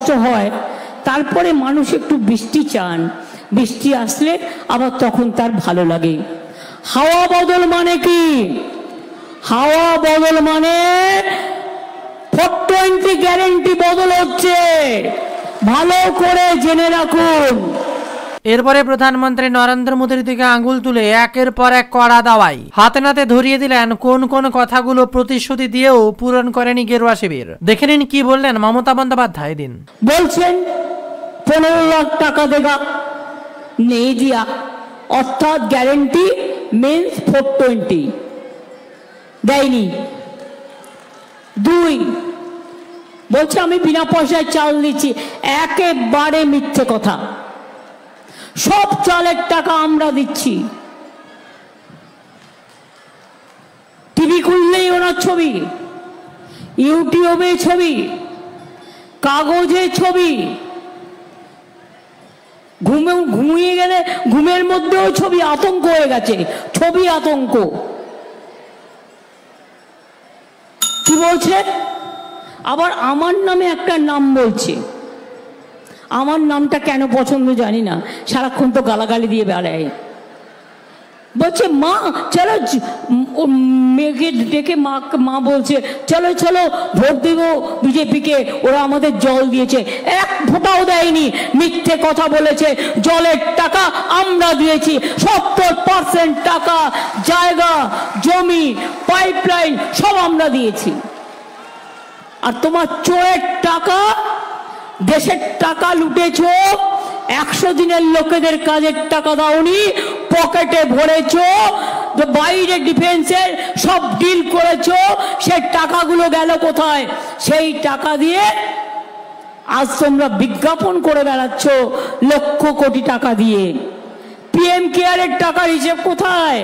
কষ্ট হয়, তারপরে মানুষ একটু বৃষ্টি চান, বৃষ্টি আসলে আবার তখন তার ভালো লাগে। হাওয়া বদল মানে কি? হাওয়া বদল মানে 420 গ্যারেন্টি বদল হচ্ছে, ভালো করে জেনে রাখুন। এরপরে প্রধানমন্ত্রী নরেন্দ্র মোদীর দিকে আঙ্গুল তুলে একের পর এক কড়া দাওয়াই হাতে নাতে ধরিয়ে দিলেন কোন কোন কথাগুলো প্রতিশ্রুতি দিয়েও পূরণ করেনি গেরুয়া শিবির। দেখে নিন কি বললেন মমতা বন্দ্যোপাধ্যায় দিন। বলছেন 15 লাখ টাকা দেগা, নেই দিয়া, অর্থাৎ গ্যারেন্টি মিন্স 420 দেয়নি। 2, বলছে আমি বিনা পয়সায় চাল দিচ্ছি, একেবারে মিথ্যে কথা। সব চালের টাকা আমরা দিচ্ছি। টিভি খুললেই ওনার ছবি, ইউটিউবে ছবি, কাগজে ছবি, ঘুমিয়ে গেলে ঘুমের মধ্যেও ছবি, আতঙ্ক হয়ে গেছে, ছবি আতঙ্ক। কি বলছে? আবার আমার নামে একটা নাম বলছে। আমার নামটা কেন পছন্দ জানি না, সারাক্ষণ তো গালাগালি দিয়ে বেড়ায়। বলছে মা চলো, মেয়েকে ডেকে মা বলছে চলো চলো ভোট দেব বিজেপিকে, ওরা আমাদের জল দিয়েছে, এক ফোঁটাও দেয়নি, মিথ্যে কথা বলেছে। জলের টাকা আমরা দিয়েছি, 70% টাকা, জায়গা জমি পাইপলাইন সব আমরা দিয়েছি। আর তোমার চোরের টাকা, দেশের টাকা লুটেছ, 100 দিনের লোকেদের কাজের টাকা দাওনি, পকেটে ভরেছ, বাইরে ডিফেন্সের সব ডিল করেছ, সেই টাকাগুলো গেল কোথায়? সেই টাকা দিয়ে আজ তোমরা বিজ্ঞাপন করে বেড়াচ্ছ লক্ষ কোটি টাকা দিয়ে। পিএম কেয়ারের টাকার হিসেব কোথায়?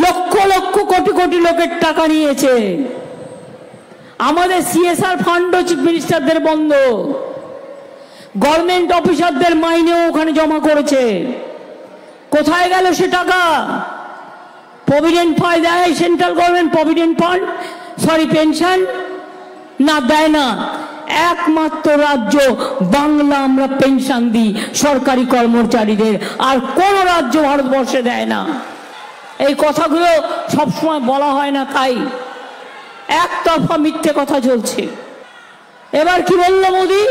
লক্ষ লক্ষ কোটি কোটি লোকের টাকা নিয়েছে। আমাদের সিএসআর ফান্ডও চিফ মিনিস্টারদের বন্ধ, গভর্নমেন্ট অফিসারদের মাইনেও ওখানে জমা করেছে। কোথায় গেল সে টাকা? প্রভিডেন্ট ফান্ড দেয় central government, provident fund, sorry pension না, দেয় না। একমাত্র রাজ্য বাংলা আমরা পেনশন দিই সরকারি কর্মচারীদের, আর কোন রাজ্য ভারতবর্ষে দেয় না। এই কথাগুলো সবসময় বলা হয় না, তাই একতরফা মিথ্যে কথা চলছে। এবার কি বলল মোদি?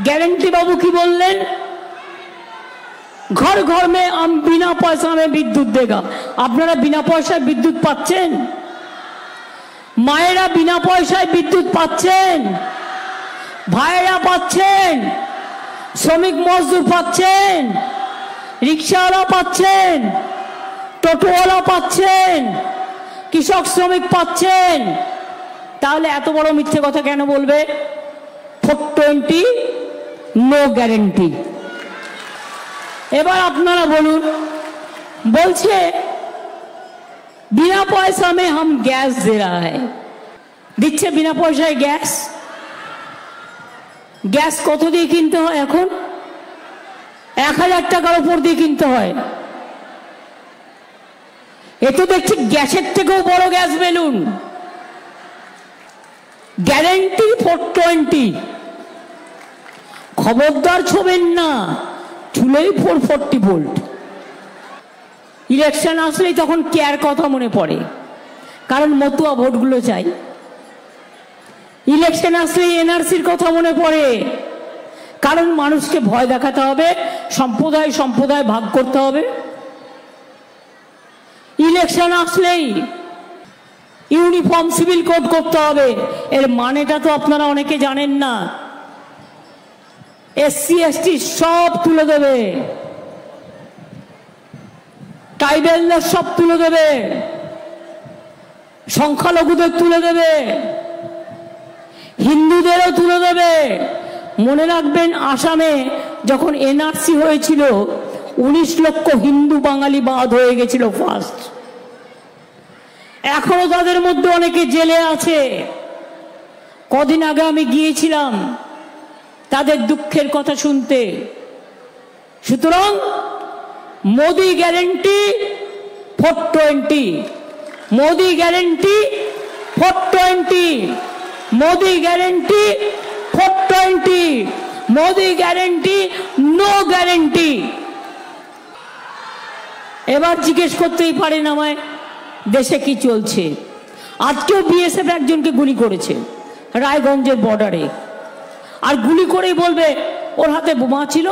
গ্যারেন্টি বাবু কি বললেন? ঘর ঘর মে বিনা পয়সা মে বিদ্যুৎ দেগা। আপনারা বিনা পয়সায় বিদ্যুৎ পাচ্ছেন? মায়েরা বিনা পয়সায় বিদ্যুৎ পাচ্ছেন, ভাইয়েরা পাচ্ছেন, শ্রমিক মজদুর পাচ্ছেন, রিক্সাওয়ালা পাচ্ছেন, টোটোওয়ালা পাচ্ছেন, কৃষক শ্রমিক পাচ্ছেন। তাহলে এত বড় মিথ্যে কথা কেন বলবে? 420 নো গ্যারেন্টি। এবার আপনারা বলুন, বলছে বিনা পয়সা মে হাম গ্যাস দে रहा है, দিচ্ছে বিনা পয়সায় গ্যাস। গ্যাস কত দিয়ে কিনতে হয় এখন? 1000 টাকার উপর দিয়ে কিনতে হয়। এ তো দেখছি গ্যাসের থেকেও বড় গ্যাস বেলুন। গ্যারেন্টি 420, খবরদার ছোবেন না, চুলেই 440 ভোল্ট। ইলেকশন আসলেই তখন কেয়ার কথা মনে পড়ে, কারণ মতুয়া ভোটগুলো চাই। ইলেকশন আসলেই এনআরসির কথা মনে পড়ে, কারণ মানুষকে ভয় দেখাতে হবে, সম্প্রদায় সম্প্রদায় ভাগ করতে হবে। ইলেকশন আসলেই ইউনিফর্ম সিভিল কোড করতে হবে। এর মানেটা তো আপনারা অনেকে জানেন না। এসসি এসটি সব তুলে দেবে, ট্রাইবেলদের সব তুলে দেবে, সংখ্যালঘুদের তুলে দেবে, হিন্দুদেরও তুলে দেবে। মনে রাখবেন, আসামে যখন এনআরসি হয়েছিল 19 লক্ষ হিন্দু বাঙালি বাদ হয়ে গেছিল ফার্স্ট। এখনো তাদের মধ্যে অনেকে জেলে আছে। কদিন আগে আমি গিয়েছিলাম তাদের দুঃখের কথা শুনতে। সুতরাং Modi guarantee 420, Modi guarantee 420, Modi guarantee 420, Modi guarantee, no guarantee. এবার জিজ্ঞেস করতেই পারেন আমায় দেশে কি চলছে। আজকেও বিএসএফ একজনকে গুলি করেছে রায়গঞ্জের বর্ডারে, আর গুলি করেই বলবে ওর হাতে বোমা ছিল,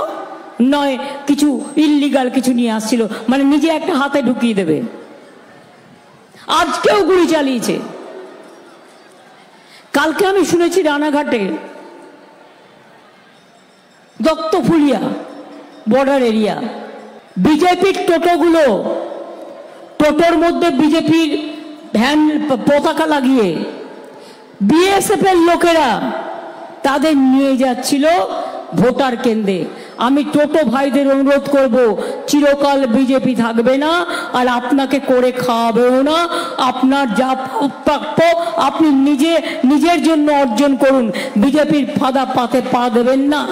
নয় কিছু ইল্লিগাল কিছু নিয়ে আসছিল, মানে নিজে একটা হাতে ঢুকিয়ে দেবে। আজকেও গুলি চালিয়েছে। কালকে আমি শুনেছি রানাঘাটে দত্তফুলিয়া বর্ডার এরিয়া বিজেপির টোটোগুলো, টোটোর মধ্যে বিজেপির ভ্যান পতাকা লাগিয়ে বিএসএফ এর লোকেরা তাদের নিয়ে যাচ্ছিল ভোটার কেন্দ্রে। আমি টোটো ভাইদের অনুরোধ করব, চিরকাল বিজেপি থাকবে না, আর আপনাকে করে খাওয়াবেও না। আপনার যা প্রাপ্য আপনি নিজের জন্য অর্জন করুন, বিজেপির ফাঁদা পাতে পা দেবেন না।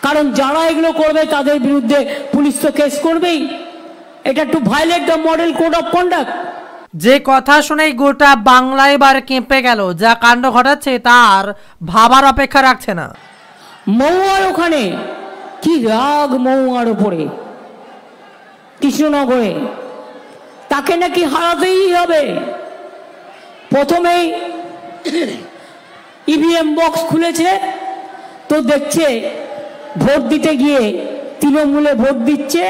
কারণ যারা এগুলো করবে তাদের বিরুদ্ধে পুলিশ তো কেস করবেই। এটা to violate the model code of conduct. যে কথা শুনেই গোটা বাংলা এবার কেঁপে গেল। যা কাণ্ড ঘটাচ্ছে তার ভাবার অপেক্ষা রাখছে না। মৌয়ার ওখানে কি রাগ মৌয়ার ওপরে, কৃষ্ণনগরে, তাকে নাকি হারাতেই হবে। প্রথমেই ইভিএম বক্স খুলেছে, তো দেখছে ভোট দিতে গিয়ে তৃণমূলে ভোট দিচ্ছে,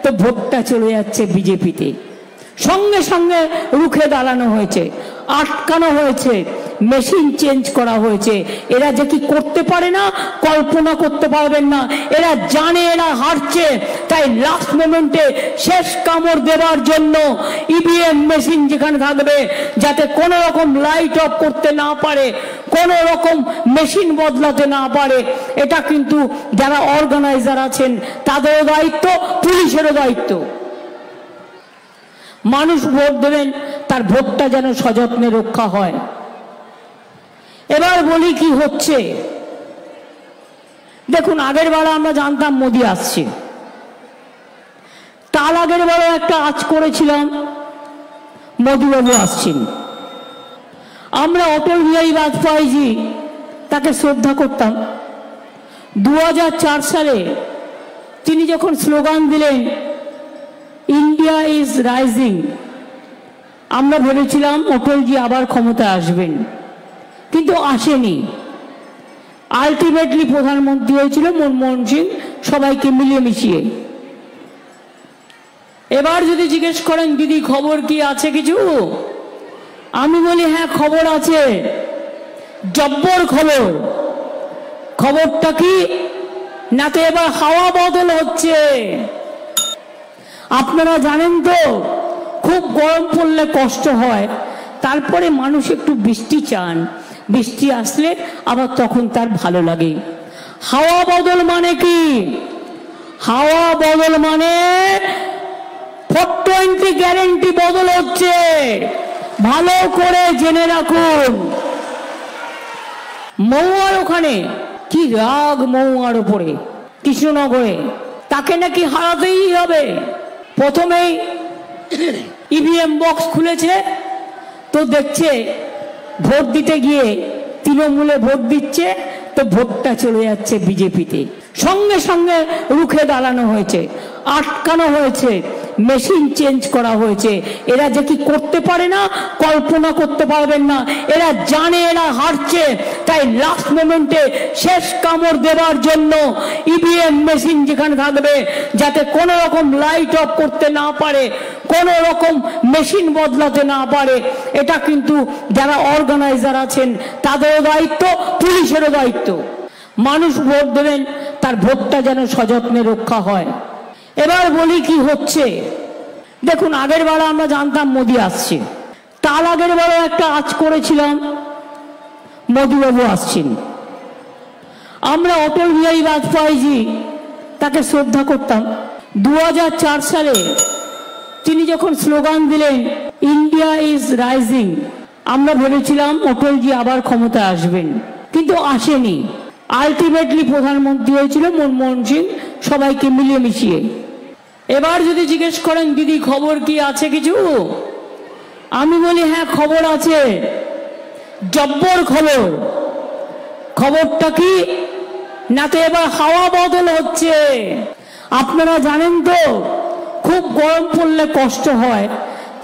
তো ভোটটা চলে যাচ্ছে বিজেপিতে। সঙ্গে সঙ্গে রুখে দাঁড়ানো হয়েছে, আটকানো হয়েছে, মেশিন চেঞ্জ করা হয়েছে। এরা যে কি করতে পারে না কল্পনা করতে পারবেন না। এরা জানে এরা হারছে, তাই লাস্ট মোমেন্টে শেষ কামড় দেওয়ার জন্য ইভিএম মেশিন যেখানে থাকবে যাতে কোনো রকম লাইট অফ করতে না পারে, কোনো রকম মেশিন বদলাতে না পারে, এটা কিন্তু যারা অর্গানাইজার আছেন তাদেরও দায়িত্ব, পুলিশেরও দায়িত্ব। মানুষ ভোট দেবেন, তার ভোটটা যেন সযত্নে রক্ষা হয়। এবার বলি কি হচ্ছে। দেখুন, আগের বার আমরা জানতাম মোদি আসছে, তার আগের বারও একটা আজ করেছিলাম মোদিবাবু আসছেন। আমরা অটল বিহারী বাজপেয়ীজি তাকে শ্রদ্ধা করতাম। 2004 সালে তিনি যখন স্লোগান দিলেন ইন্ডিয়া ইজ রাইজিং, আমরা ভেবেছিলাম অটলজি আবার ক্ষমতায় আসবেন, কিন্তু আসেনি। আলটিমেটলি প্রধানমন্ত্রী হয়েছিল মনমোহন সিং, সবাইকে মিলিয়ে মিশিয়ে। এবার যদি জিজ্ঞেস করেন দিদি খবর কি আছে কিছু, আমি বলি হ্যাঁ খবর আছে, জব্বর খবর। খবরটা কি না, তো এবার হাওয়া বদল হচ্ছে। আপনারা জানেন তো খুব গরম পড়লে কষ্ট হয়, তারপরে মানুষ একটু বৃষ্টি চান, বৃষ্টি আসলে আবার তখন তার ভালো লাগে। হাওয়া বদল মানে কি? হাওয়া বদল মানে 420 গ্যারেন্টি বদল হচ্ছে, ভালো করে জেনে রাখুন। মৌয়ার ওখানে কি রাগ মৌয়ার ওপরে, কৃষ্ণনগরে, তাকে নাকি হারাতেই হবে। প্রথমেই ইভিএম বক্স খুলেছে, তো দেখছে ভোট দিতে গিয়ে তৃণমূলে ভোট দিচ্ছে, তো ভোটটা চলে যাচ্ছে বিজেপিতে। সঙ্গে সঙ্গে রুখে দাঁড়ানো হয়েছে, আটকানো হয়েছে, মেশিন চেঞ্জ করা হয়েছে। এরা যে কি করতে পারে না কল্পনা করতে পারবেন না। এরা জানে এরা হারছে, তাই লাস্ট মোমেন্টে শেষ কামড় দেওয়ার জন্য ইভিএম মেশিন যেখানে থাকবে যাতে কোনো রকম লাইট অফ করতে না পারে, কোনো রকম মেশিন বদলাতে না পারে, এটা কিন্তু যারা অর্গানাইজার আছেন তাদেরও দায়িত্ব, পুলিশেরও দায়িত্ব। মানুষ ভোট দেবেন, তার ভোটটা যেন সযত্নে রক্ষা হয়। এবার বলি কি হচ্ছে। দেখুন, আগের বার আমরা জানতাম মোদি আসছে, তার আগের বারও একটা আজ করেছিলাম মোদিবাবু আসছেন। আমরা অটল বিহারী বাজপেয়ীজি তাকে শ্রদ্ধা করতাম। 2004 সালে তিনি যখন স্লোগান দিলেন ইন্ডিয়া ইজ রাইজিং, আমরা ভেবেছিলাম অটলজি আবার ক্ষমতায় আসবেন, কিন্তু আসেনি। আলটিমেটলি প্রধানমন্ত্রী হয়েছিল মনমোহন সিং, সবাইকে মিলিয়ে মিশিয়ে। এবার যদি জিজ্ঞেস করেন দিদি খবর কি আছে কিছু, আমি বলি হ্যাঁ খবর আছে, জব্বর খবর। খবরটা কি না, তো এবার হাওয়া বদল হচ্ছে। আপনারা জানেন তো, খুব গরম পড়লে কষ্ট হয়,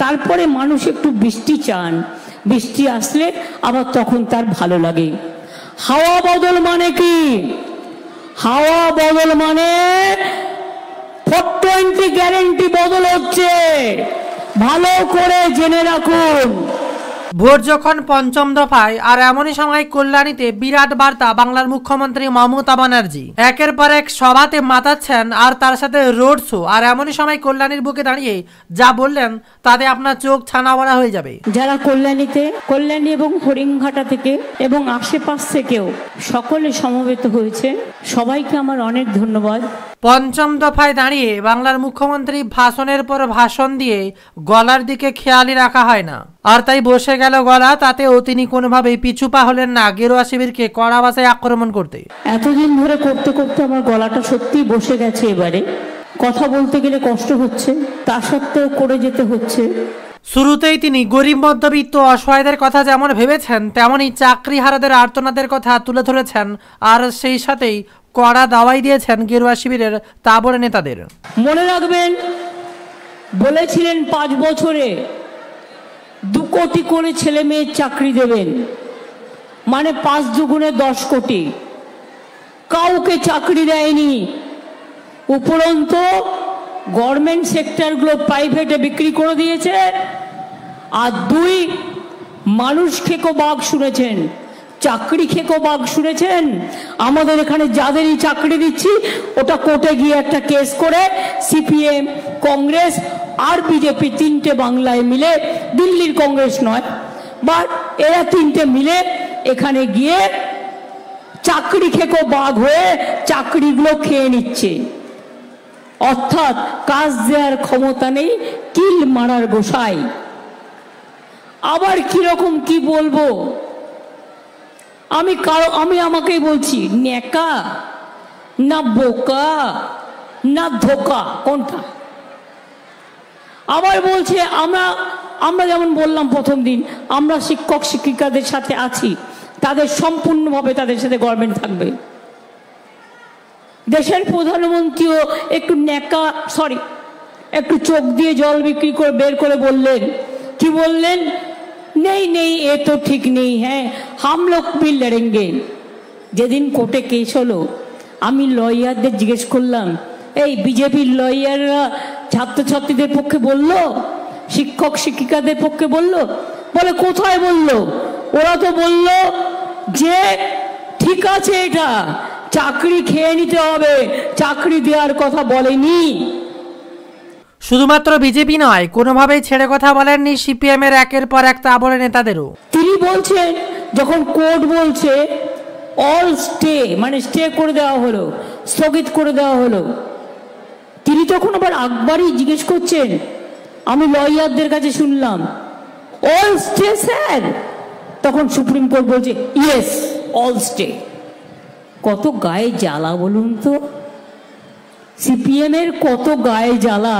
তারপরে মানুষ একটু বৃষ্টি চান, বৃষ্টি আসলে আবার তখন তার ভালো লাগে। হাওয়া বদল মানে কি? হাওয়া বদল মানে 420 গ্যারেন্টি বদল হচ্ছে, ভালো করে জেনে রাখুন। ভোট যখন পঞ্চম দফায়, আর এমনই সময় কল্যাণীতে বিরাট বার্তা বাংলার মুখ্যমন্ত্রী মমতা ব্যানার্জি একের পর এক সভাতে মাতাচ্ছেন, আর তার সাথে রোড শো। আর এমনই সময় কল্যাণীর বুকে দাঁড়িয়ে যা বললেন তাতে আপনার চোখ ছানাবড়া হয়ে যাবে। যারা কল্যাণী এবং হরিণঘাটা থেকে এবং আশেপাশ থেকেও সকলে সমবেত হয়েছে, সবাইকে আমার অনেক ধন্যবাদ। পঞ্চম দফায় দাঁড়িয়ে বাংলার মুখ্যমন্ত্রী ভাষণের পর ভাষণ দিয়ে গলার দিকে খেয়ালই রাখা হয় না, আর তাই বসে গেল গলা। তাতেও তিনি কোনোভাবেই পিছুপা হলেন না গেরুয়া শিবিরকে কড়া ভাষায় আক্রমণ করতে। এতদিন ধরে করতে করতে আমার গলাটা সত্যি বসে গেছে, এবারে কথা বলতে গেলে কষ্ট হচ্ছে, তা সত্ত্বেও করে যেতে হচ্ছে। শুরুতেই তিনি গরিব মধ্যবিত্ত অসহায়দের কথা যেমন ভেবেছেন, তেমনই চাকরিহারাদের আর্তনাদের কথা তুলে ধরেছেন, আর সেই সাথেই কড়া দাওয়াই দিয়েছেন গেরুয়া শিবিরের তাবড় নেতাদের। মনে রাখবেন, বলেছিলেন 5 বছরে 2 কোটি করে ছেলে মেয়ের চাকরি দেবেন, মানে 5 দুগুণে 10 কোটি। কাউকে চাকরি দেয়নি, উপরন্তু গভর্নমেন্ট সেক্টরগুলো প্রাইভেটে বিক্রি করে দিয়েছে। আর 2, মানুষ খেকো বাঘ শুনেছেন, চাকরি খেকো বাঘ শুনেছেন। আমাদের এখানে যাদেরই চাকরি দিচ্ছি, ওটা কোর্টে গিয়ে একটা কেস করে সিপিএম, কংগ্রেস আর বিজেপি 3টে বাংলায় মিলে, দিল্লির কংগ্রেস নয়, বাট এরা 3টে মিলে এখানে গিয়ে চাকরি খেকো বাঘ হয়ে চাকরিগুলো খেয়ে নিচ্ছে। অর্থাৎ কাজ দেওয়ার ক্ষমতা নেই, কিল মারার গোসাই। আবার কিরকম কি বলবো, আমি আমাকেই বলছি, নেকা না বোকা না ধোকা, কোনটা? আবার বলছে আমরা যেমন বললাম প্রথম দিন, আমরা শিক্ষক শিক্ষিকাদের সাথে আছি, তাদের সম্পূর্ণভাবে তাদের সাথে গভর্নমেন্ট থাকবে। দেশের প্রধানমন্ত্রীও একটু একটু চোখ দিয়ে জল বিক্রি করে বের করে বললেন, কি বললেন? নেই এ তো ঠিক নেই, হ্যাঁ হাম লোক भी लड़ेंगे। যেদিন কোর্টে কেস হলো, আমি লয়ারদের জিজ্ঞেস করলাম, এই বিজেপির লয়াররা ছাত্রছাত্রীদের পক্ষে বলল, শিক্ষক শিক্ষিকাদের পক্ষে বলল? বলে কোথায় বলল? ওরা তো বলল যে ঠিক আছে, এটা চাকরি খেয়ে নিতে হবে, চাকরি দেওয়ার কথা বলেনি। শুধুমাত্র বিজেপি নয়, কোনোভাবেই ছেড়ে কথা বলেননি সিপিএম এর একের পর এক তাবড় নেতাদেরও। তিনি বলছেন, যখন কোর্ট বলছে অল স্টে, মানে স্টে করে দেওয়া হলো, স্থগিত করে দেওয়া হলো, তিনি তখন আবার একবারই জিজ্ঞেস করছেন, আমি লয়ারদের কাছে শুনলাম, অল স্টে স্যার? তখন সুপ্রিম কোর্ট বলছে ইয়েস অল স্টে। কত গায়ে জ্বালা বলুন তো, সিপিএম এর কত গায়ে জ্বালা।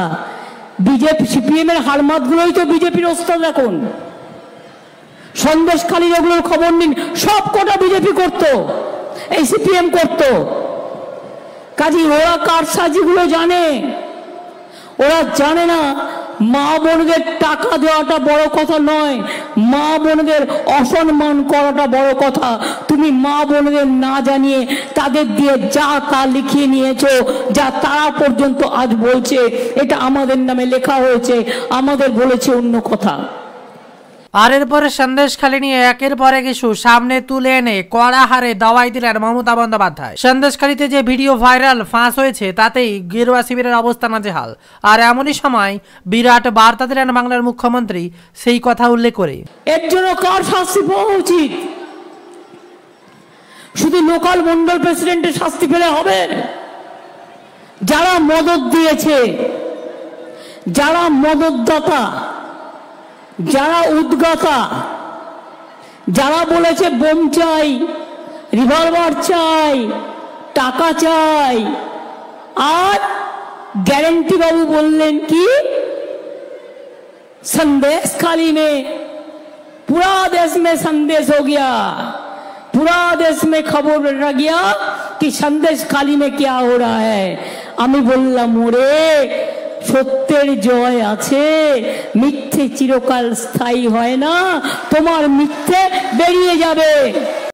সিপিএম এর হারমাতগুলোই তো বিজেপির ওস্তাদ। এখন সন্দেশখালীর ওগুলোর খবর নিন, সব কটা বিজেপি করতো, এই সিপিএম করতো। কাজী ওরা কারসাজিগুলো জানে। ওরা জানে না মা বোনদের টাকা দেওয়াটা বড় কথা নয়, মা বোনদের অসম্মান করাটা বড় কথা। তুমি মা বোনদের না জানিয়ে তাদের দিয়ে যা তা লিখিয়ে নিয়েছো, যা তারা পর্যন্ত আজ বলছে এটা আমাদের নামে লেখা হয়েছে, আমাদের বলেছে অন্য কথা। আর এরপরে সন্দেশখালী নিয়ে একের পর এক ইস্যু সামনে তুলে এনে কড়া হারে দাওয়াই দিলেন মমতা বন্দ্যোপাধ্যায়। সন্দেশখালীতে যে ভিডিও ভাইরাল ফাঁস হয়েছে, তাতেই গেরুয়া শিবিরের অবস্থা নাজেহাল। আর এমনই সময় বিরাট বার্তা দিলেন বাংলার মুখ্যমন্ত্রী, সেই কথা উল্লেখ করে, এর জন্য কার শাস্তি পাওয়া উচিত? শুধু লোকাল মন্ডল প্রেসিডেন্টের শাস্তি পেলে হবে? যারা মদত দিয়েছে, যারা মদতদাতা, যারা উদ্গাতা, যারা বলেছে বোম চাই, রিভলভার চাই, টাকা চাই, আর গ্যারেন্টি বাবু বললেন কি संदेश खाली में पूरा देश में संदेश हो गया, पूरा देश में खबर रह गया कि संदेश खाली में क्या हो रहा है। আমি বললাম ওরে সত্যের জয় আছে, মিথ্যে চিরকাল স্থায়ী হয় না, তোমার মিথ্যে বেরিয়ে যাবে।